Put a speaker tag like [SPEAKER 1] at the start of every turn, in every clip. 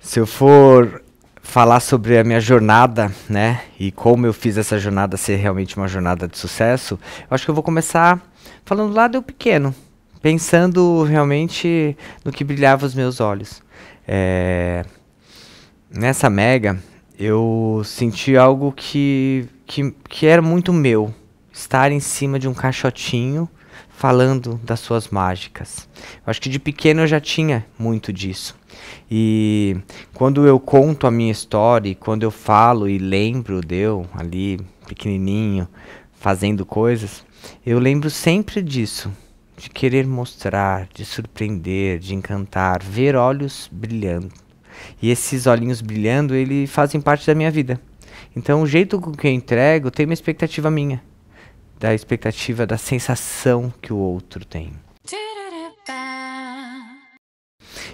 [SPEAKER 1] Se eu for falar sobre a minha jornada, né, e como eu fiz essa jornada ser realmente uma jornada de sucesso, eu acho que eu vou começar falando lá do pequeno, pensando realmente no que brilhava os meus olhos. É, Nessa mega, eu senti algo que era muito meu, estar em cima de um caixotinho falando das suas mágicas. Eu acho que de pequeno eu já tinha muito disso. E quando eu conto a minha história, e quando eu falo e lembro de eu ali, pequenininho, fazendo coisas, eu lembro sempre disso, de querer mostrar, de surpreender, de encantar, ver olhos brilhando. E esses olhinhos brilhando, eles fazem parte da minha vida. Então, o jeito com que eu entrego tem uma expectativa minha, da expectativa da sensação que o outro tem.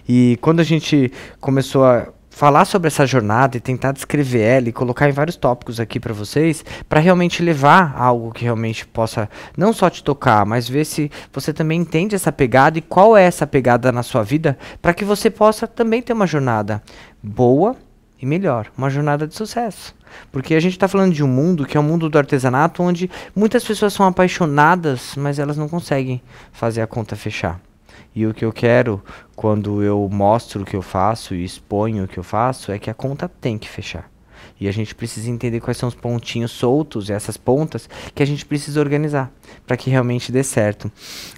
[SPEAKER 1] E quando a gente começou a falar sobre essa jornada e tentar descrever ela e colocar em vários tópicos aqui para vocês, para realmente levar algo que realmente possa não só te tocar, mas ver se você também entende essa pegada e qual é essa pegada na sua vida, para que você possa também ter uma jornada boa e melhor, uma jornada de sucesso. Porque a gente está falando de um mundo que é o mundo do artesanato, onde muitas pessoas são apaixonadas, mas elas não conseguem fazer a conta fechar. E o que eu quero, quando eu mostro o que eu faço e exponho o que eu faço, é que a conta tem que fechar. E a gente precisa entender quais são os pontinhos soltos, essas pontas, que a gente precisa organizar, para que realmente dê certo.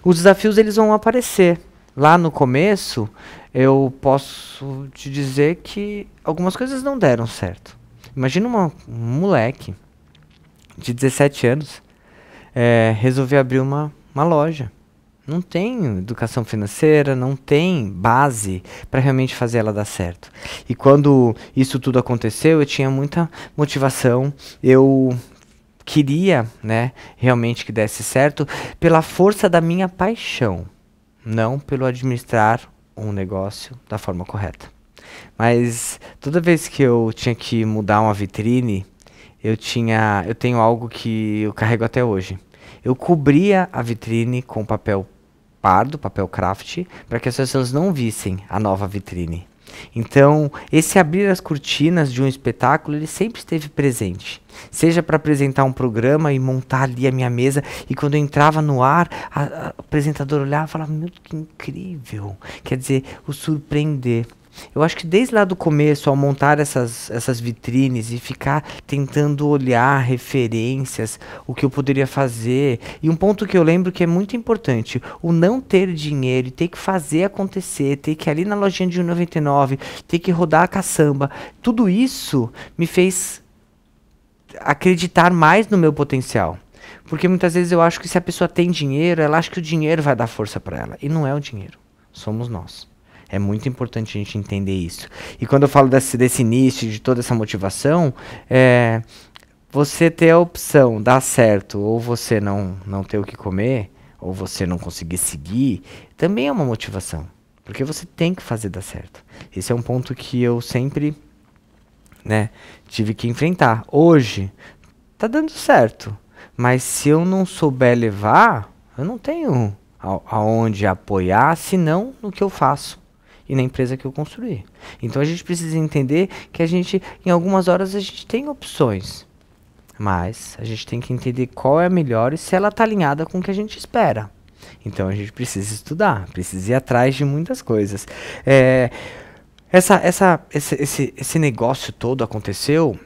[SPEAKER 1] Os desafios, eles vão aparecer. Lá no começo, eu posso te dizer que algumas coisas não deram certo. Imagina um moleque de 17 anos resolver abrir uma loja. Não tem educação financeira, não tem base para realmente fazer ela dar certo. E quando isso tudo aconteceu, eu tinha muita motivação, eu queria, né, realmente que desse certo pela força da minha paixão, não pelo administrar um negócio da forma correta. Mas toda vez que eu tinha que mudar uma vitrine, eu tenho algo que eu carrego até hoje. Eu cobria a vitrine com papel pardo, papel craft, para que as pessoas não vissem a nova vitrine. Então, esse abrir as cortinas de um espetáculo, ele sempre esteve presente. Seja para apresentar um programa e montar ali a minha mesa, e quando eu entrava no ar, a apresentadora olhava e falava, meu, que incrível. Quer dizer, o surpreender. Eu acho que desde lá do começo, ao montar essas vitrines e ficar tentando olhar referências, o que eu poderia fazer, e um ponto que eu lembro que é muito importante, o não ter dinheiro e ter que fazer acontecer, ter que ir ali na lojinha de 1,99, ter que rodar a caçamba, tudo isso me fez acreditar mais no meu potencial. Porque muitas vezes eu acho que se a pessoa tem dinheiro, ela acha que o dinheiro vai dar força para ela, e não é o dinheiro, somos nós. É muito importante a gente entender isso. E quando eu falo desse início, de toda essa motivação, você ter a opção, dar certo, ou você não ter o que comer, ou você não conseguir seguir, também é uma motivação. Porque você tem que fazer dar certo. Esse é um ponto que eu sempre, né, tive que enfrentar. Hoje, tá dando certo. Mas se eu não souber levar, eu não tenho aonde apoiar, senão no que eu faço e na empresa que eu construí. Então a gente precisa entender que a gente, em algumas horas, a gente tem opções, mas a gente tem que entender qual é a melhor e se ela está alinhada com o que a gente espera. Então a gente precisa estudar, precisa ir atrás de muitas coisas. Esse negócio todo aconteceu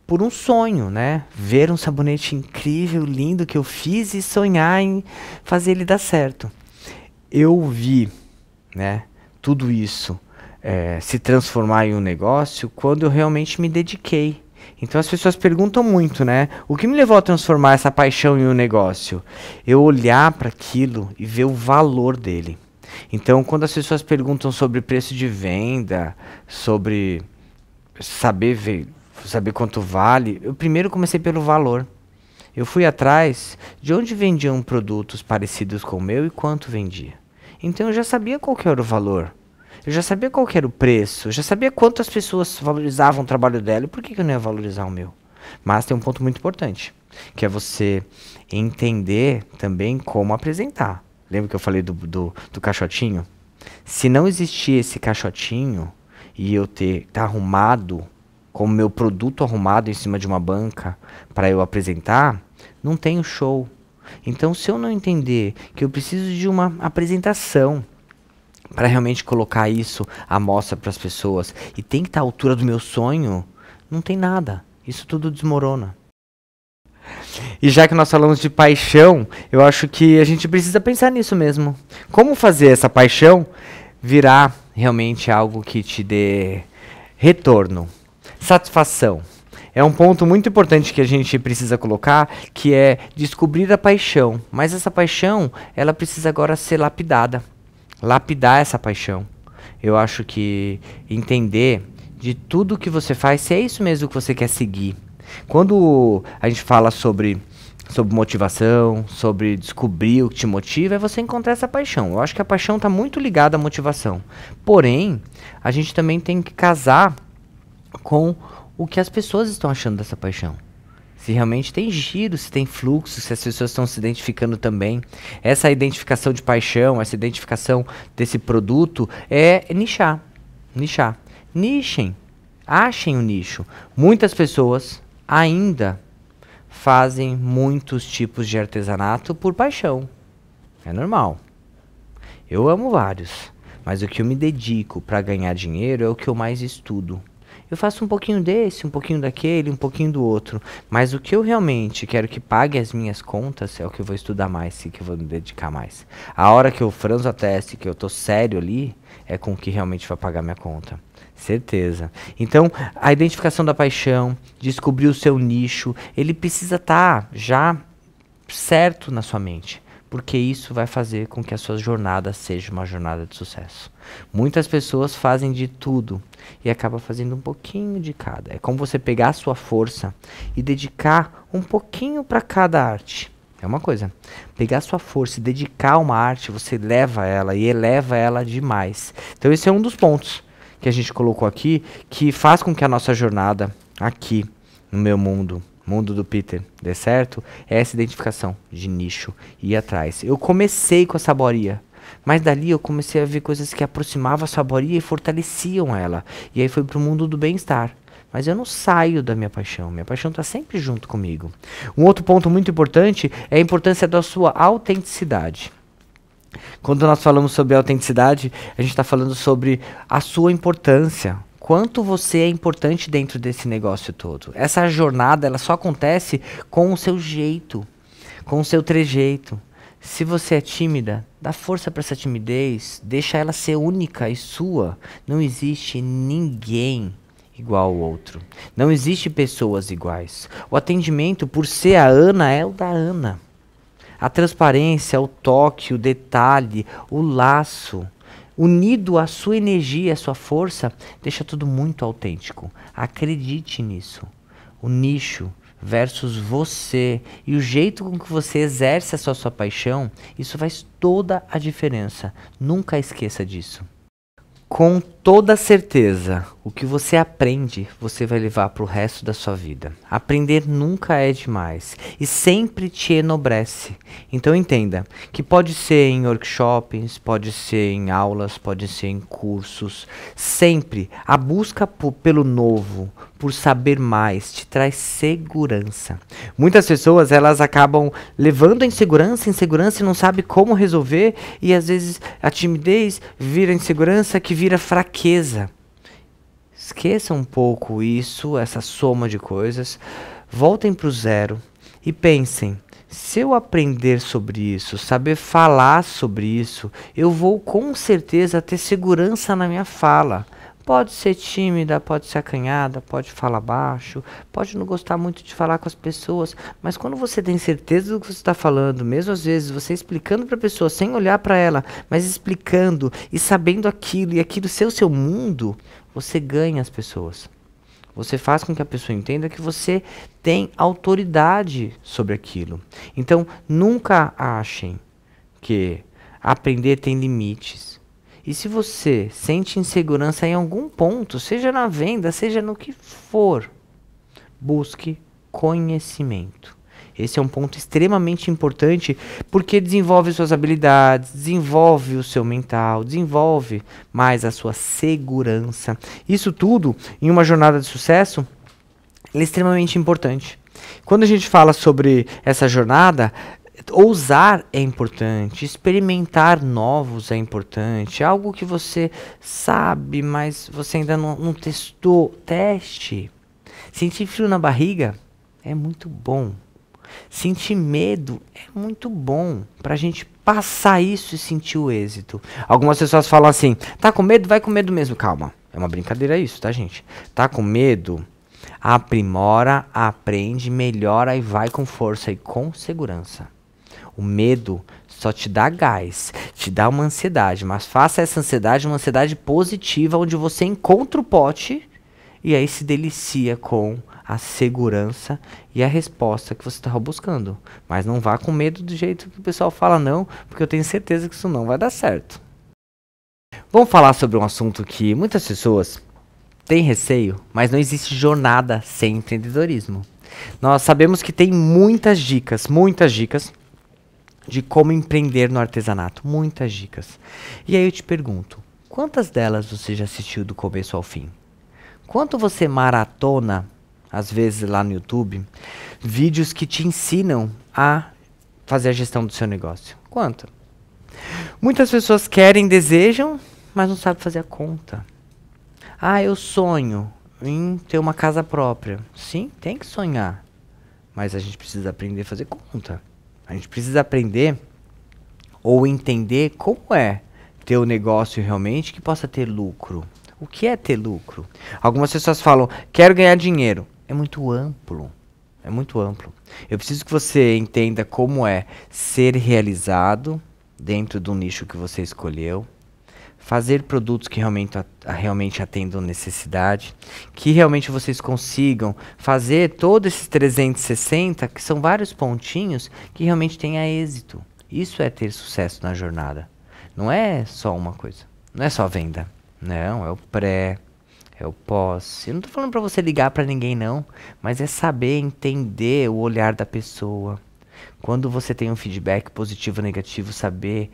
[SPEAKER 1] por um sonho, né? Ver um sabonete incrível, lindo que eu fiz e sonhar em fazer ele dar certo. Eu vi, né, tudo isso se transformar em um negócio quando eu realmente me dediquei. Então as pessoas perguntam muito, né? O que me levou a transformar essa paixão em um negócio? Eu olhar para aquilo e ver o valor dele. Então quando as pessoas perguntam sobre preço de venda, sobre saber quanto vale, eu primeiro comecei pelo valor. Eu fui atrás de onde vendiam produtos parecidos com o meu e quanto vendia. Então eu já sabia qual que era o valor. Eu já sabia qual que era o preço. Eu já sabia quantas pessoas valorizavam o trabalho dela. E por que eu não ia valorizar o meu? Mas tem um ponto muito importante, que é você entender também como apresentar. Lembra que eu falei do caixotinho? Se não existir esse caixotinho e eu tá arrumado, como meu produto arrumado em cima de uma banca para eu apresentar, não tenho show. Então, se eu não entender que eu preciso de uma apresentação para realmente colocar isso à mostra para as pessoas e tem que estar à altura do meu sonho, não tem nada. Isso tudo desmorona. E já que nós falamos de paixão, eu acho que a gente precisa pensar nisso mesmo. Como fazer essa paixão virar realmente algo que te dê retorno, satisfação. É um ponto muito importante que a gente precisa colocar, que é descobrir a paixão. Mas essa paixão, ela precisa agora ser lapidada. Lapidar essa paixão. Eu acho que entender de tudo que você faz, se é isso mesmo que você quer seguir. Quando a gente fala sobre motivação, sobre descobrir o que te motiva, é você encontrar essa paixão. Eu acho que a paixão está muito ligada à motivação. Porém, a gente também tem que casar com o que as pessoas estão achando dessa paixão. Se realmente tem giro, se tem fluxo, se as pessoas estão se identificando também. Essa identificação de paixão, essa identificação desse produto é nichar. Nichar. Nichem. Achem o nicho. Muitas pessoas ainda fazem muitos tipos de artesanato por paixão. É normal. Eu amo vários. Mas o que eu me dedico para ganhar dinheiro é o que eu mais estudo. Eu faço um pouquinho desse, um pouquinho daquele, um pouquinho do outro. Mas o que eu realmente quero que pague as minhas contas é o que eu vou estudar mais e que eu vou me dedicar mais. A hora que eu franzo a testa e que eu tô sério ali, é com o que realmente vai pagar minha conta. Certeza. Então, a identificação da paixão, descobrir o seu nicho, ele precisa estar já certo na sua mente. Porque isso vai fazer com que a sua jornada seja uma jornada de sucesso. Muitas pessoas fazem de tudo e acabam fazendo um pouquinho de cada. É como você pegar a sua força e dedicar um pouquinho para cada arte. É uma coisa. Pegar a sua força e dedicar a uma arte, você leva ela e eleva ela demais. Então esse é um dos pontos que a gente colocou aqui, que faz com que a nossa jornada aqui no meu mundo do Peter dê certo, é essa identificação de nicho e ir atrás. Eu comecei com a saboria, mas dali eu comecei a ver coisas que aproximavam a saboria e fortaleciam ela. E aí foi pro mundo do bem-estar. Mas eu não saio da minha paixão está sempre junto comigo. Um outro ponto muito importante é a importância da sua autenticidade. Quando nós falamos sobre autenticidade, a gente está falando sobre a sua importância. Quanto você é importante dentro desse negócio todo. Essa jornada, ela só acontece com o seu jeito, com o seu trejeito. Se você é tímida, dá força para essa timidez, deixa ela ser única e sua. Não existe ninguém igual ao outro. Não existe pessoas iguais. O atendimento, por ser a Ana, é o da Ana. A transparência, o toque, o detalhe, o laço, unido à sua energia, à sua força, deixa tudo muito autêntico. Acredite nisso. O nicho versus você e o jeito com que você exerce a sua paixão, isso faz toda a diferença. Nunca esqueça disso. Com toda certeza, o que você aprende, você vai levar para o resto da sua vida. Aprender nunca é demais e sempre te enobrece. Então entenda que pode ser em workshops, pode ser em aulas, pode ser em cursos. Sempre a busca pelo novo, por saber mais, te traz segurança. Muitas pessoas, elas acabam levando a insegurança e não sabe como resolver, e às vezes a timidez vira insegurança, que vira fraqueza. Esqueçam um pouco isso, essa soma de coisas, voltem para o zero e pensem, se eu aprender sobre isso, saber falar sobre isso, eu vou com certeza ter segurança na minha fala. Pode ser tímida, pode ser acanhada, pode falar baixo, pode não gostar muito de falar com as pessoas, mas quando você tem certeza do que você está falando, mesmo às vezes você explicando para a pessoa sem olhar para ela, mas explicando e sabendo aquilo e aquilo ser o seu mundo, você ganha as pessoas. Você faz com que a pessoa entenda que você tem autoridade sobre aquilo. Então, nunca achem que aprender tem limites. E se você sente insegurança em algum ponto, seja na venda, seja no que for, busque conhecimento. Esse é um ponto extremamente importante porque desenvolve suas habilidades, desenvolve o seu mental, desenvolve mais a sua segurança. Isso tudo, em uma jornada de sucesso, é extremamente importante. Quando a gente fala sobre essa jornada, ousar é importante, experimentar novos é importante, algo que você sabe, mas você ainda não testou, teste. Sentir frio na barriga é muito bom. Sentir medo é muito bom para a gente passar isso e sentir o êxito. Algumas pessoas falam assim, tá com medo? Vai com medo mesmo. Calma, é uma brincadeira isso, tá, gente? Tá com medo? Aprimora, aprende, melhora e vai com força e com segurança. O medo só te dá gás, te dá uma ansiedade, mas faça essa ansiedade uma ansiedade positiva, onde você encontra o pote e aí se delicia com a segurança e a resposta que você estava buscando. Mas não vá com medo do jeito que o pessoal fala não, porque eu tenho certeza que isso não vai dar certo. Vamos falar sobre um assunto que muitas pessoas têm receio, mas não existe jornada sem empreendedorismo. Nós sabemos que tem muitas dicas de como empreender no artesanato, muitas dicas. E aí eu te pergunto, quantas delas você já assistiu do começo ao fim? Quanto você maratona, às vezes lá no YouTube, vídeos que te ensinam a fazer a gestão do seu negócio? Quanto? Muitas pessoas querem, desejam, mas não sabem fazer a conta. Ah, eu sonho em ter uma casa própria. Sim, tem que sonhar, mas a gente precisa aprender a fazer conta. A gente precisa aprender ou entender como é ter um negócio realmente que possa ter lucro. O que é ter lucro? Algumas pessoas falam, quero ganhar dinheiro. É muito amplo. É muito amplo. Eu preciso que você entenda como é ser realizado dentro do nicho que você escolheu. Fazer produtos que realmente atendam necessidade, que realmente vocês consigam fazer todos esses 360, que são vários pontinhos, que realmente tenha êxito. Isso é ter sucesso na jornada. Não é só uma coisa, não é só venda. Não, é o pré, é o pós. Eu não estou falando para você ligar para ninguém não, mas é saber entender o olhar da pessoa. Quando você tem um feedback positivo ou negativo, saber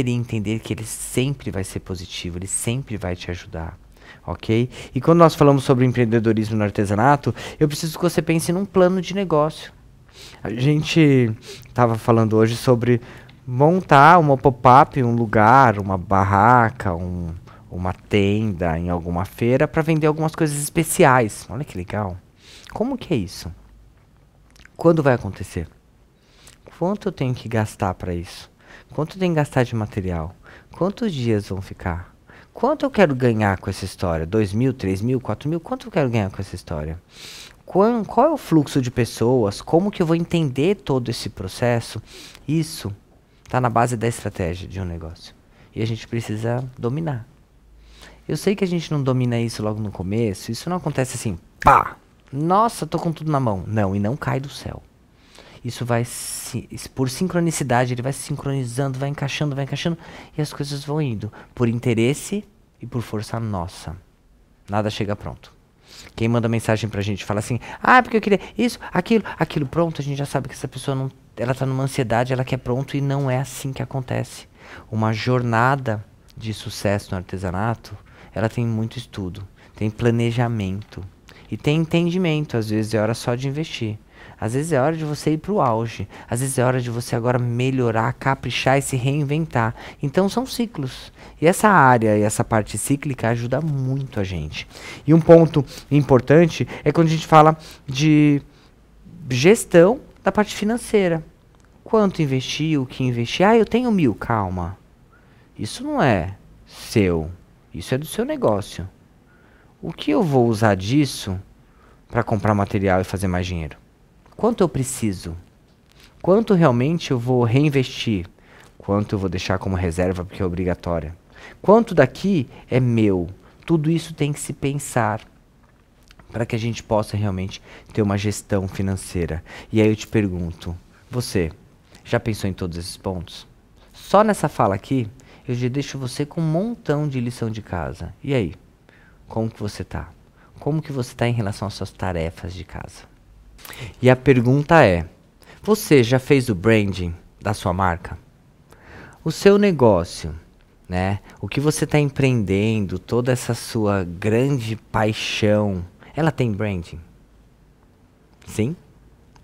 [SPEAKER 1] e entender que ele sempre vai ser positivo, ele sempre vai te ajudar, ok? E quando nós falamos sobre empreendedorismo no artesanato, eu preciso que você pense num plano de negócio. A gente estava falando hoje sobre montar uma pop-up, um lugar, uma barraca, uma tenda em alguma feira para vender algumas coisas especiais. Olha que legal. Como que é isso? Quando vai acontecer? Quanto eu tenho que gastar para isso? Quanto tem que gastar de material? Quantos dias vão ficar? Quanto eu quero ganhar com essa história? 2.000, 3.000, 4.000? Quanto eu quero ganhar com essa história? Qual é o fluxo de pessoas? Como que eu vou entender todo esse processo? Isso está na base da estratégia de um negócio. E a gente precisa dominar. Eu sei que a gente não domina isso logo no começo. Isso não acontece assim, pá! Nossa, tô com tudo na mão. Não, e não cai do céu. Isso vai, por sincronicidade, ele vai se sincronizando, vai encaixando, e as coisas vão indo. Por interesse e por força nossa. Nada chega pronto. Quem manda mensagem pra gente fala assim, ah, porque eu queria isso, aquilo pronto, a gente já sabe que essa pessoa não, ela tá numa ansiedade, ela quer pronto, e não é assim que acontece. Uma jornada de sucesso no artesanato, ela tem muito estudo, tem planejamento e tem entendimento. Às vezes é hora só de investir. Às vezes é hora de você ir para o auge. Às vezes é hora de você agora melhorar, caprichar e se reinventar. Então são ciclos. E essa área e essa parte cíclica ajuda muito a gente. E um ponto importante é quando a gente fala de gestão da parte financeira. Quanto investir, o que investir? Ah, eu tenho 1.000. Calma. Isso não é seu. Isso é do seu negócio. O que eu vou usar disso para comprar material e fazer mais dinheiro? Quanto eu preciso? Quanto realmente eu vou reinvestir? Quanto eu vou deixar como reserva porque é obrigatória? Quanto daqui é meu? Tudo isso tem que se pensar para que a gente possa realmente ter uma gestão financeira. E aí eu te pergunto, você já pensou em todos esses pontos? Só nessa fala aqui, eu já deixo você com um montão de lição de casa. E aí? Como que você tá? Como que você tá em relação às suas tarefas de casa? E a pergunta é, Você já fez o branding da sua marca? O seu negócio, né? O que você está empreendendo, toda essa sua grande paixão, ela tem branding? Sim?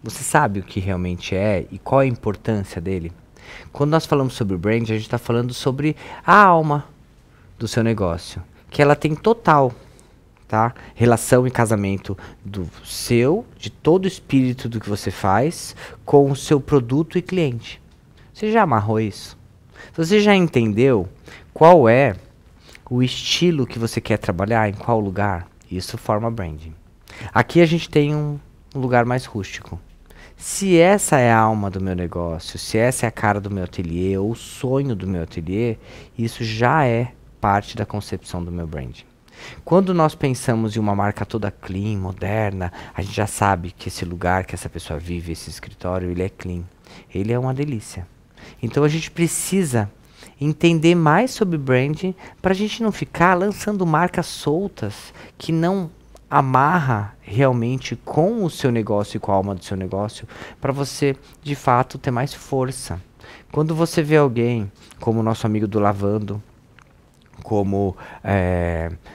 [SPEAKER 1] Você sabe o que realmente é e qual a importância dele? Quando nós falamos sobre branding, a gente está falando sobre a alma do seu negócio, que ela tem total, tá? Relação e casamento do seu, de todo o espírito do que você faz, com o seu produto e cliente. Você já amarrou isso? Você já entendeu qual é o estilo que você quer trabalhar, em qual lugar? Isso forma branding. Aqui a gente tem um lugar mais rústico. Se essa é a alma do meu negócio, se essa é a cara do meu ateliê, ou o sonho do meu ateliê, isso já é parte da concepção do meu branding. Quando nós pensamos em uma marca toda clean, moderna, a gente já sabe que esse lugar que essa pessoa vive, esse escritório, ele é clean. Ele é uma delícia. Então a gente precisa entender mais sobre branding para a gente não ficar lançando marcas soltas que não amarra realmente com o seu negócio e com a alma do seu negócio, para você de fato ter mais força. Quando você vê alguém como o nosso amigo do Lavando, como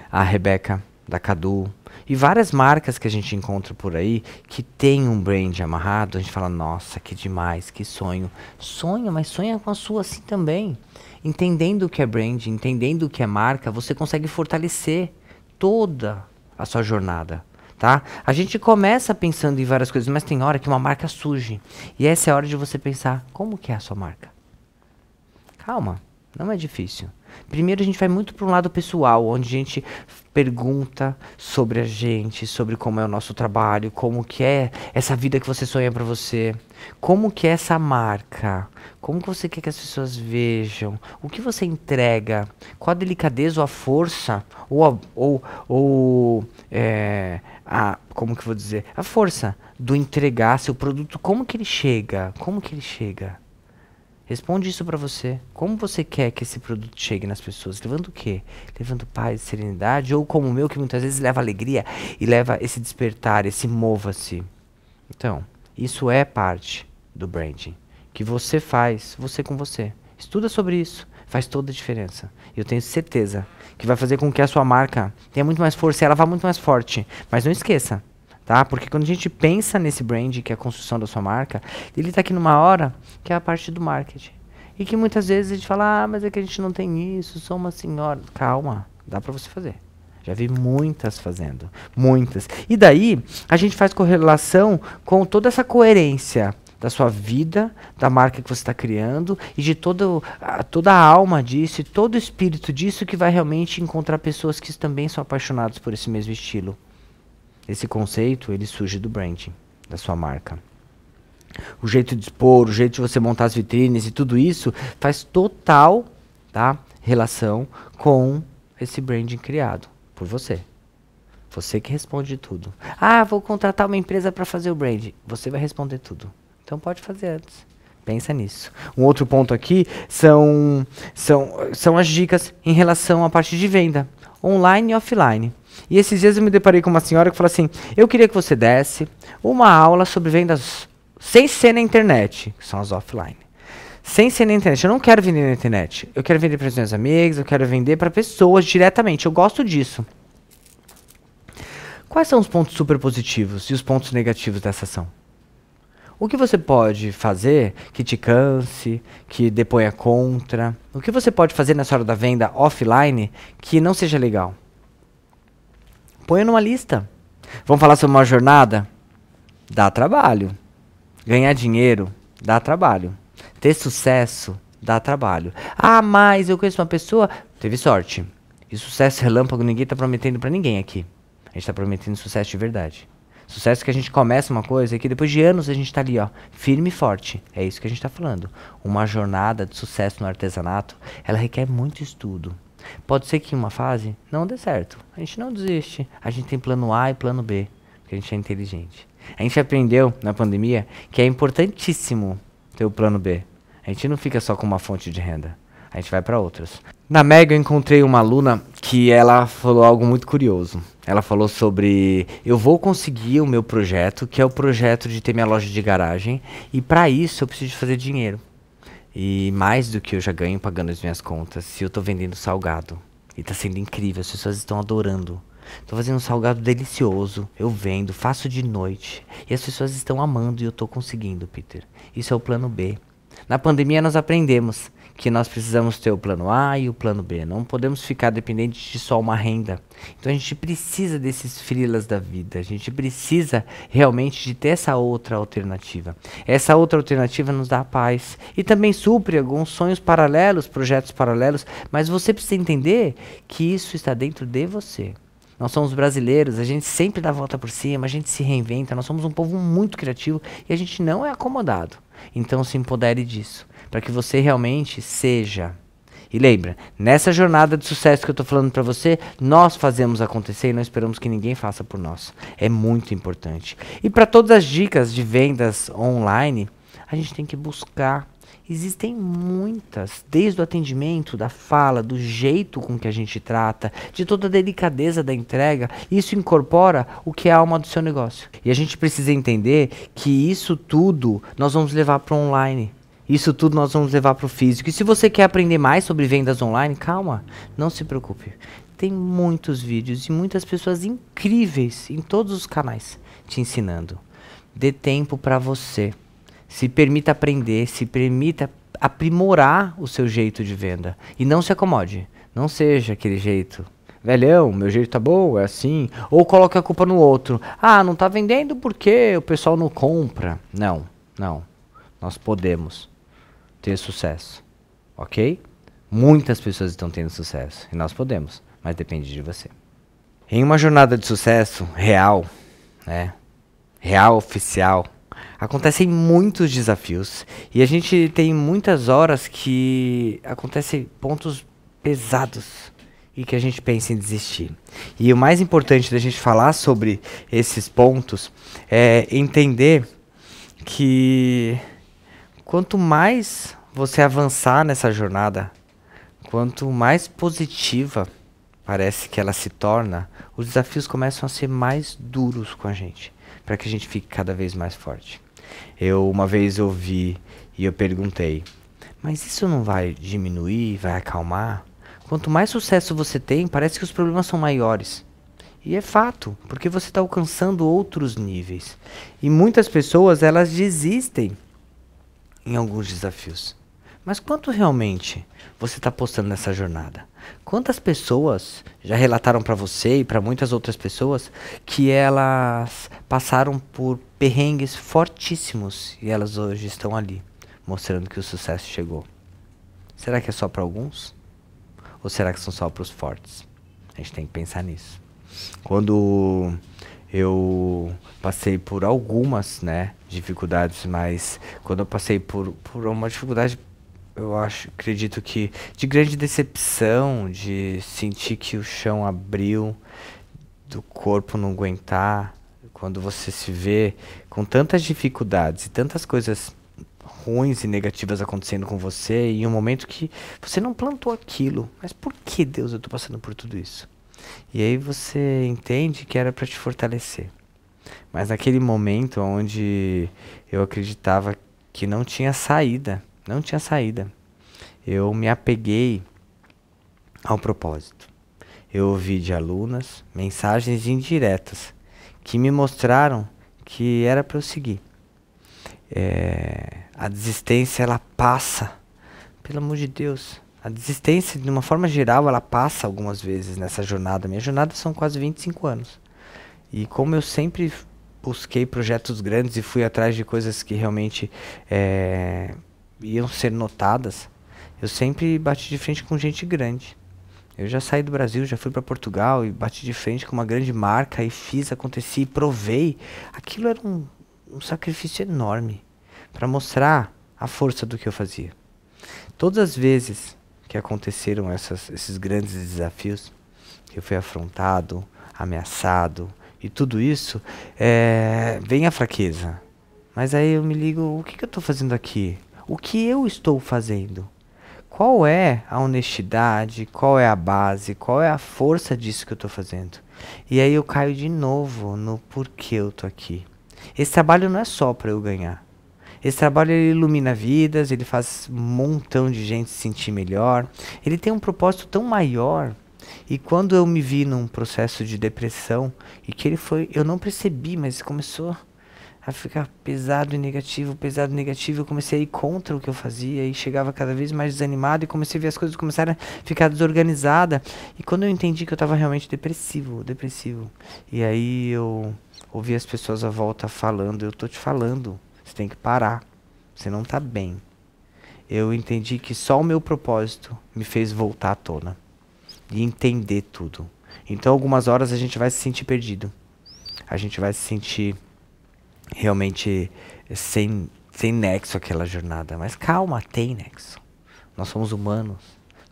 [SPEAKER 1] a Rebeca da Cadu e várias marcas que a gente encontra por aí que tem um brand amarrado, a gente fala, nossa, que demais, que sonho. Sonha, mas sonha com a sua assim também. Entendendo o que é brand, entendendo o que é marca, você consegue fortalecer toda a sua jornada, tá? A gente começa pensando em várias coisas, mas tem hora que uma marca surge. E essa é a hora de você pensar, como que é a sua marca? Calma, não é difícil. Primeiro a gente vai muito para um lado pessoal, onde a gente pergunta sobre a gente, sobre como é o nosso trabalho, como que é essa vida que você sonha para você, como que é essa marca, como que você quer que as pessoas vejam, o que você entrega, qual a delicadeza ou a força, como que eu vou dizer, a força do entregar seu produto, como que ele chega, Responde isso pra você. Como você quer que esse produto chegue nas pessoas? Levando o quê? Levando paz, serenidade? Ou como o meu, que muitas vezes leva alegria e leva esse despertar, esse mova-se. Então, isso é parte do branding. Que você faz, você com você. Estuda sobre isso. Faz toda a diferença. Eu tenho certeza que vai fazer com que a sua marca tenha muito mais força e ela vá muito mais forte. Mas não esqueça. Tá? Porque quando a gente pensa nesse brand, que é a construção da sua marca, ele está aqui numa hora que é a parte do marketing. E que muitas vezes a gente fala, mas é que a gente não tem isso, sou uma senhora. Calma, dá para você fazer. Já vi muitas fazendo, muitas. E daí, a gente faz correlação com toda essa coerência da sua vida, da marca que você está criando, e de toda a alma disso, e todo o espírito disso que vai realmente encontrar pessoas que também são apaixonadas por esse mesmo estilo. Esse conceito, ele surge do branding, da sua marca. O jeito de expor, o jeito de você montar as vitrines e tudo isso faz total, tá, relação com esse branding criado por você. Você que responde tudo. Ah, vou contratar uma empresa para fazer o branding. Você vai responder tudo. Então pode fazer antes. Pensa nisso. Um outro ponto aqui são as dicas em relação à parte de venda, online e offline. E esses dias eu me deparei com uma senhora que falou assim, eu queria que você desse uma aula sobre vendas sem ser na internet, que são as offline. Sem ser na internet. Eu não quero vender na internet. Eu quero vender para os meus amigos, eu quero vender para pessoas diretamente. Eu gosto disso. Quais são os pontos super positivos e os pontos negativos dessa ação? O que você pode fazer que te canse, que deponha contra? O que você pode fazer nessa hora da venda offline que não seja legal? Põe numa lista. Vamos falar sobre uma jornada? Dá trabalho. Ganhar dinheiro? Dá trabalho. Ter sucesso? Dá trabalho. Ah, mas eu conheço uma pessoa... Teve sorte. E sucesso relâmpago ninguém está prometendo para ninguém aqui. A gente está prometendo sucesso de verdade. Sucesso que a gente começa uma coisa e que depois de anos a gente está ali, ó, firme e forte. É isso que a gente está falando. Uma jornada de sucesso no artesanato, ela requer muito estudo. Pode ser que em uma fase não dê certo. A gente não desiste. A gente tem plano A e plano B, porque a gente é inteligente. A gente aprendeu na pandemia que é importantíssimo ter o plano B. A gente não fica só com uma fonte de renda. A gente vai para outras. Na Mega eu encontrei uma aluna que ela falou algo muito curioso. Ela falou sobre eu vou conseguir o meu projeto, que é o projeto de ter minha loja de garagem, e para isso eu preciso fazer dinheiro. E mais do que eu já ganho pagando as minhas contas, se eu tô vendendo salgado. E tá sendo incrível, as pessoas estão adorando. Tô fazendo um salgado delicioso, eu vendo, faço de noite. E as pessoas estão amando e eu tô conseguindo, Peter. Isso é o plano B. Na pandemia nós aprendemos que nós precisamos ter o plano A e o plano B. Não podemos ficar dependentes de só uma renda. Então a gente precisa desses freelas da vida. A gente precisa realmente de ter essa outra alternativa. Essa outra alternativa nos dá paz. E também supre alguns sonhos paralelos, projetos paralelos. Mas você precisa entender que isso está dentro de você. Nós somos brasileiros, a gente sempre dá a volta por cima, a gente se reinventa, nós somos um povo muito criativo e a gente não é acomodado. Então se empodere disso, para que você realmente seja. E lembra, nessa jornada de sucesso que eu estou falando para você, nós fazemos acontecer e não esperamos que ninguém faça por nós. É muito importante. E para todas as dicas de vendas online, a gente tem que buscar. Existem muitas, desde o atendimento, da fala, do jeito com que a gente trata, de toda a delicadeza da entrega. Isso incorpora o que é a alma do seu negócio. E a gente precisa entender que isso tudo nós vamos levar para o online. Isso tudo nós vamos levar para o físico. E se você quer aprender mais sobre vendas online, calma, não se preocupe. Tem muitos vídeos e muitas pessoas incríveis em todos os canais te ensinando. Dê tempo para você. Se permita aprender, se permita aprimorar o seu jeito de venda. E não se acomode. Não seja aquele jeito. Velhão, meu jeito tá bom, é assim. Ou coloque a culpa no outro. Ah, não tá vendendo porque o pessoal não compra. Não, não. Nós podemos ter sucesso. Ok? Muitas pessoas estão tendo sucesso. E nós podemos. Mas depende de você. Em uma jornada de sucesso real, né? Real, oficial, acontecem muitos desafios e a gente tem muitas horas que acontecem pontos pesados e que a gente pensa em desistir. E o mais importante da gente falar sobre esses pontos é entender que quanto mais você avançar nessa jornada, quanto mais positiva parece que ela se torna, os desafios começam a ser mais duros com a gente, para que a gente fique cada vez mais forte. Eu uma vez ouvi e eu perguntei, mas isso não vai diminuir, vai acalmar? Quanto mais sucesso você tem, parece que os problemas são maiores. E é fato, porque você está alcançando outros níveis. E muitas pessoas, elas desistem em alguns desafios. Mas quanto realmente você está postando nessa jornada? Quantas pessoas já relataram para você e para muitas outras pessoas que elas passaram por perrengues fortíssimos e elas hoje estão ali, mostrando que o sucesso chegou? Será que é só para alguns? Ou será que são só para os fortes? A gente tem que pensar nisso. Quando eu passei por algumas, né, dificuldades, mas quando eu passei por uma dificuldade, eu acredito que de grande decepção, de sentir que o chão abriu, do corpo não aguentar, quando você se vê com tantas dificuldades e tantas coisas ruins e negativas acontecendo com você, em um momento que você não plantou aquilo, mas por que, Deus, eu tô passando por tudo isso? E aí você entende que era para te fortalecer. Mas naquele momento onde eu acreditava que não tinha saída, eu me apeguei ao propósito. Eu ouvi de alunas mensagens indiretas que me mostraram que era para eu seguir. A desistência, ela passa, pelo amor de Deus. A desistência, de uma forma geral, ela passa algumas vezes nessa jornada. Minha jornada são quase 25 anos. E como eu sempre busquei projetos grandes e fui atrás de coisas que realmente iam ser notadas, eu sempre bati de frente com gente grande. Eu já saí do Brasil, já fui para Portugal e bati de frente com uma grande marca e fiz acontecer e provei. Aquilo era um sacrifício enorme para mostrar a força do que eu fazia. Todas as vezes que aconteceram esses grandes desafios, eu fui afrontado, ameaçado e tudo isso, vem a fraqueza. Mas aí eu me ligo, o que eu estou fazendo aqui? O que eu estou fazendo? qual é a honestidade, qual é a base, qual é a força disso que eu estou fazendo. E aí eu caio de novo no porquê eu tô aqui. Esse trabalho não é só para eu ganhar. Esse trabalho ele ilumina vidas, ele faz um montão de gente se sentir melhor. Ele tem um propósito tão maior. E quando eu me vi num processo de depressão, e que ele foi, eu não percebi, mas começou a ficar pesado e negativo, eu comecei a ir contra o que eu fazia e chegava cada vez mais desanimado e comecei a ver as coisas começaram a ficar desorganizadas. E quando eu entendi que eu estava realmente depressivo. E aí eu ouvi as pessoas à volta falando, eu tô te falando, você tem que parar, você não tá bem. Eu entendi que só o meu propósito me fez voltar à tona e entender tudo. Então algumas horas a gente vai se sentir perdido. A gente vai se sentir realmente sem nexo aquela jornada. Mas calma, tem nexo. Nós somos humanos.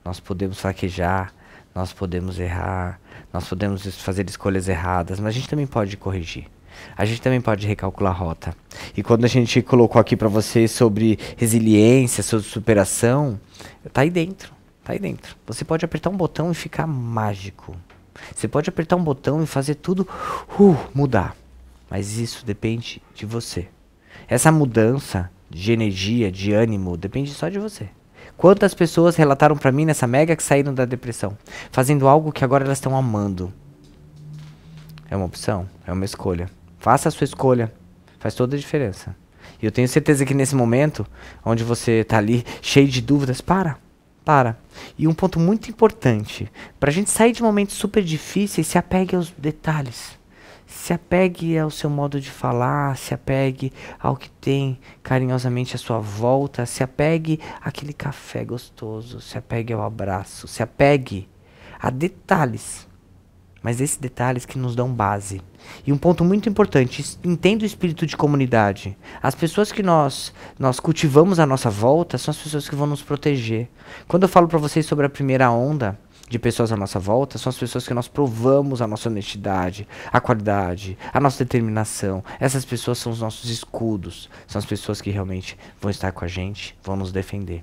[SPEAKER 1] Nós podemos fraquejar. Nós podemos errar. Nós podemos fazer escolhas erradas. Mas a gente também pode corrigir. A gente também pode recalcular a rota. E quando a gente colocou aqui para vocês sobre resiliência, sobre superação, tá aí dentro. Tá aí dentro. Você pode apertar um botão e ficar mágico. Você pode apertar um botão e fazer tudo mudar. Mas isso depende de você. Essa mudança de energia, de ânimo, depende só de você. Quantas pessoas relataram pra mim nessa mega que saíram da depressão? Fazendo algo que agora elas estão amando. É uma opção, é uma escolha. Faça a sua escolha. Faz toda a diferença. E eu tenho certeza que nesse momento, onde você tá ali cheio de dúvidas, para. E um ponto muito importante. Pra gente sair de momentos super difíceis, se apegue aos detalhes. Se apegue ao seu modo de falar, se apegue ao que tem carinhosamente à sua volta, se apegue àquele café gostoso, se apegue ao abraço, se apegue a detalhes. Mas esses detalhes que nos dão base. E um ponto muito importante, entenda o espírito de comunidade. As pessoas que nós cultivamos à nossa volta são as pessoas que vão nos proteger. Quando eu falo para vocês sobre a primeira onda de pessoas à nossa volta, são as pessoas que nós provamos a nossa honestidade, a qualidade, a nossa determinação. Essas pessoas são os nossos escudos, são as pessoas que realmente vão estar com a gente, vão nos defender.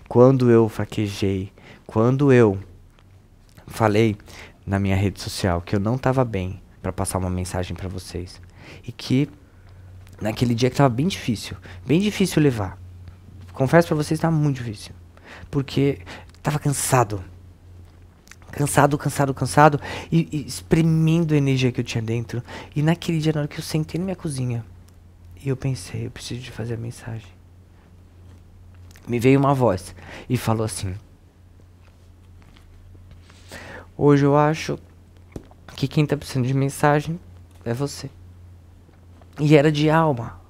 [SPEAKER 1] Quando eu fraquejei, quando eu falei na minha rede social que eu não estava bem para passar uma mensagem para vocês, e que naquele dia que estava bem difícil levar, confesso para vocês, estava muito difícil, porque estava cansado e exprimindo a energia que eu tinha dentro. E naquele dia, na hora que eu sentei na minha cozinha e eu pensei, eu preciso de fazer a mensagem, me veio uma voz e falou assim: hoje eu acho que quem tá precisando de mensagem é você. E era de alma.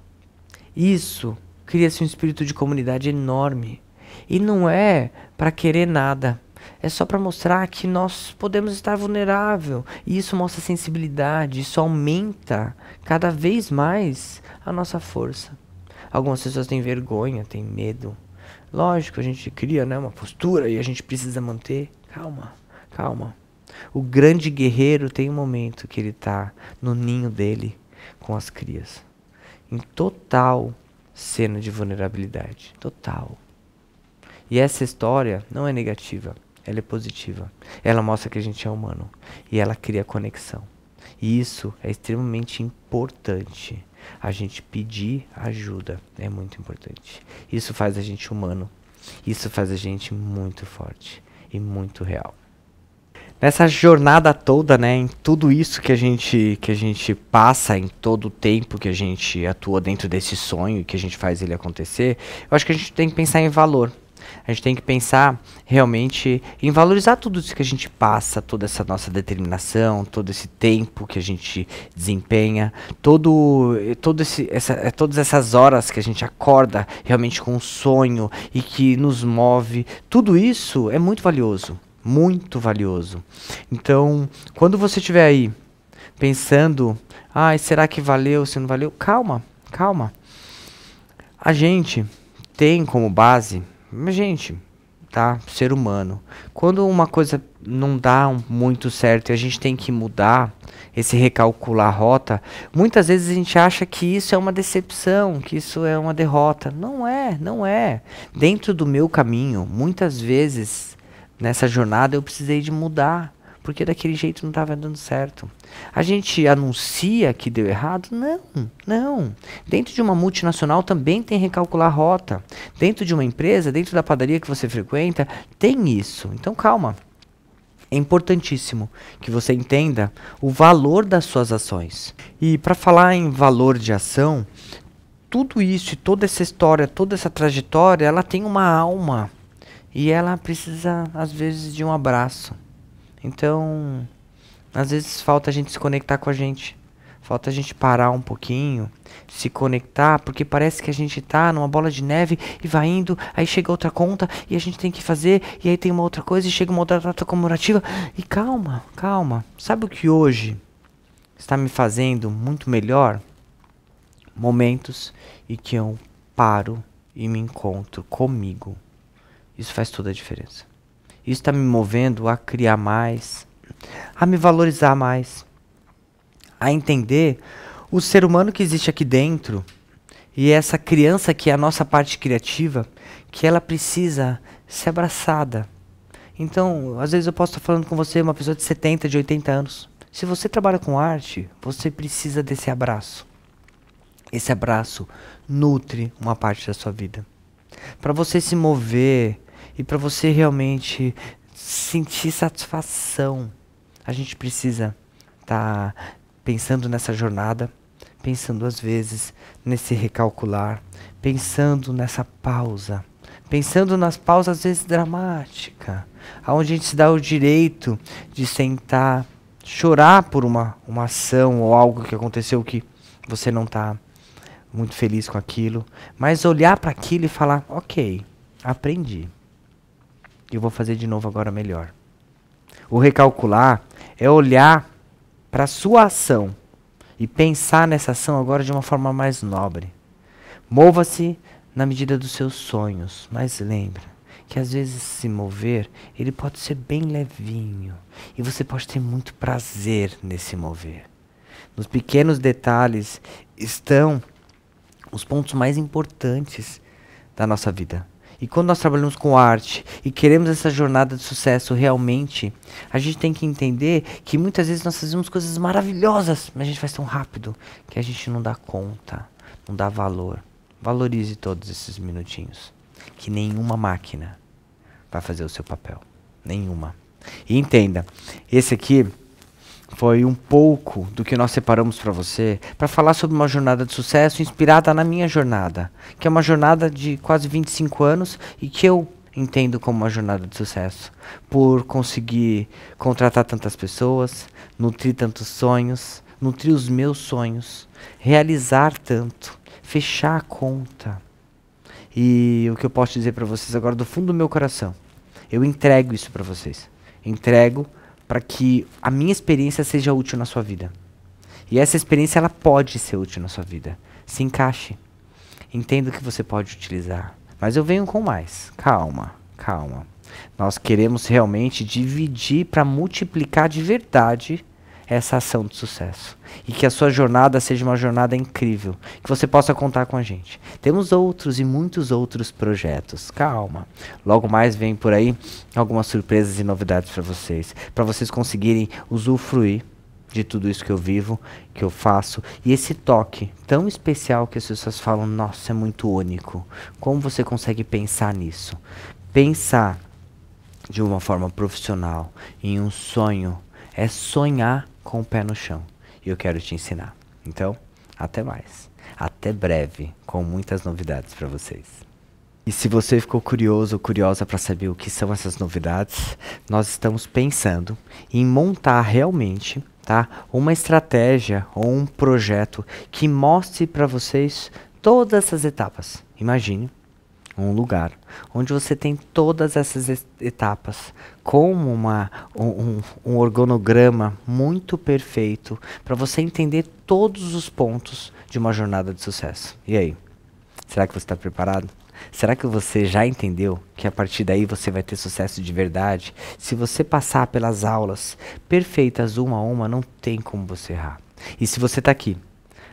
[SPEAKER 1] Isso cria-se um espírito de comunidade enorme. E não é para querer nada. É só para mostrar que nós podemos estar vulnerável. E isso mostra sensibilidade. Isso aumenta cada vez mais a nossa força. Algumas pessoas têm vergonha, têm medo. Lógico, a gente cria, né, uma postura e a gente precisa manter. Calma. O grande guerreiro tem um momento que ele está no ninho dele com as crias, em total cena de vulnerabilidade, total. E essa história não é negativa, ela é positiva. Ela mostra que a gente é humano e ela cria conexão. E isso é extremamente importante. A gente pedir ajuda é muito importante. Isso faz a gente humano. Isso faz a gente muito forte e muito real. Nessa jornada toda, né, em tudo isso que a gente passa, em todo o tempo que a gente atua dentro desse sonho e que a gente faz ele acontecer, eu acho que a gente tem que pensar em valor. A gente tem que pensar realmente em valorizar tudo isso que a gente passa, toda essa nossa determinação, todo esse tempo que a gente desempenha, todas essas horas que a gente acorda realmente com um sonho e que nos move. Tudo isso é muito valioso. Muito valioso. Então, quando você estiver aí pensando, será que valeu, se não valeu? Calma. A gente tem como base, tá? Ser humano. Quando uma coisa não dá muito certo e a gente tem que mudar, esse recalcular a rota, muitas vezes a gente acha que isso é uma decepção, que isso é uma derrota. Não é, não é. Dentro do meu caminho, muitas vezes nessa jornada eu precisei de mudar, porque daquele jeito não estava dando certo. A gente anuncia que deu errado? Não, não. Dentro de uma multinacional também tem recalcular a rota. Dentro de uma empresa, dentro da padaria que você frequenta, tem isso. Então calma. É importantíssimo que você entenda o valor das suas ações. E para falar em valor de ação, tudo isso e toda essa história, toda essa trajetória, ela tem uma alma. E ela precisa, às vezes, de um abraço. Então, às vezes falta a gente se conectar com a gente. Falta a gente parar um pouquinho, se conectar, porque parece que a gente tá numa bola de neve e vai indo, aí chega outra conta e a gente tem que fazer, e aí tem uma outra coisa e chega uma outra data comemorativa. E calma, calma. Sabe o que hoje está me fazendo muito melhor? Momentos em que eu paro e me encontro comigo. Isso faz toda a diferença. Isso está me movendo a criar mais, a me valorizar mais, a entender o ser humano que existe aqui dentro e essa criança que é a nossa parte criativa, que ela precisa ser abraçada. Então, às vezes eu posso estar falando com você, uma pessoa de 70, de 80 anos. Se você trabalha com arte, você precisa desse abraço. Esse abraço nutre uma parte da sua vida. Para você se mover e para você realmente sentir satisfação, a gente precisa estar pensando nessa jornada, pensando às vezes nesse recalcular, pensando nessa pausa, pensando nas pausas às vezes dramáticas, onde a gente se dá o direito de sentar, chorar por uma ação ou algo que aconteceu que você não está muito feliz com aquilo, mas olhar para aquilo e falar, ok, aprendi, eu vou fazer de novo agora melhor. O recalcular é olhar para a sua ação e pensar nessa ação agora de uma forma mais nobre. Mova-se na medida dos seus sonhos, mas lembra que às vezes se mover, ele pode ser bem levinho e você pode ter muito prazer nesse mover. Nos pequenos detalhes estão os pontos mais importantes da nossa vida. E quando nós trabalhamos com arte e queremos essa jornada de sucesso realmente, a gente tem que entender que muitas vezes nós fazemos coisas maravilhosas, mas a gente faz tão rápido que a gente não dá conta, não dá valor. Valorize todos esses minutinhos, que nenhuma máquina vai fazer o seu papel. Nenhuma. E entenda, esse aqui foi um pouco do que nós separamos para você, para falar sobre uma jornada de sucesso inspirada na minha jornada, que é uma jornada de quase 25 anos e que eu entendo como uma jornada de sucesso, por conseguir contratar tantas pessoas, nutrir tantos sonhos, nutrir os meus sonhos, realizar tanto, fechar a conta. E o que eu posso dizer para vocês agora do fundo do meu coração, eu entrego isso para vocês, entrego para que a minha experiência seja útil na sua vida. E essa experiência, ela pode ser útil na sua vida. Se encaixe. Entenda que você pode utilizar. Mas eu venho com mais. Calma, calma. Nós queremos realmente dividir para multiplicar de verdade essa ação de sucesso. E que a sua jornada seja uma jornada incrível. Que você possa contar com a gente. Temos outros e muitos outros projetos. Calma. Logo mais vem por aí algumas surpresas e novidades para vocês conseguirem usufruir de tudo isso que eu vivo, que eu faço. E esse toque tão especial que as pessoas falam, nossa, é muito único. Como você consegue pensar nisso? Pensar de uma forma profissional em um sonho é sonhar com o pé no chão. E eu quero te ensinar. Então, até mais. Até breve, com muitas novidades para vocês. E se você ficou curioso ou curiosa para saber o que são essas novidades, nós estamos pensando em montar realmente, tá, uma estratégia ou um projeto que mostre para vocês todas essas etapas. Imagine um lugar onde você tem todas essas etapas como um organograma muito perfeito para você entender todos os pontos de uma jornada de sucesso. E aí? Será que você está preparado? Será que você já entendeu que a partir daí você vai ter sucesso de verdade? Se você passar pelas aulas perfeitas uma a uma, não tem como você errar. E se você está aqui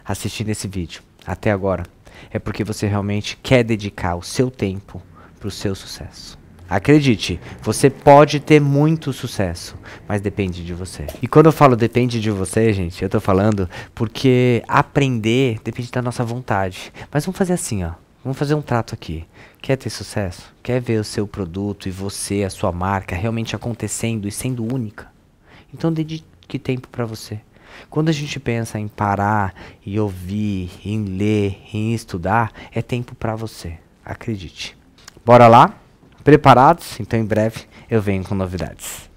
[SPEAKER 1] assistindo esse vídeo até agora, é porque você realmente quer dedicar o seu tempo para o seu sucesso. Acredite, você pode ter muito sucesso, mas depende de você. E quando eu falo depende de você, gente, eu tô falando porque aprender depende da nossa vontade. Mas vamos fazer assim, ó. Vamos fazer um trato aqui. Quer ter sucesso? Quer ver o seu produto e você, a sua marca, realmente acontecendo e sendo única? Então dedique tempo para você. Quando a gente pensa em parar e ouvir, em ler, em estudar, é tempo para você. Acredite. Bora lá? Preparados? Então em breve eu venho com novidades.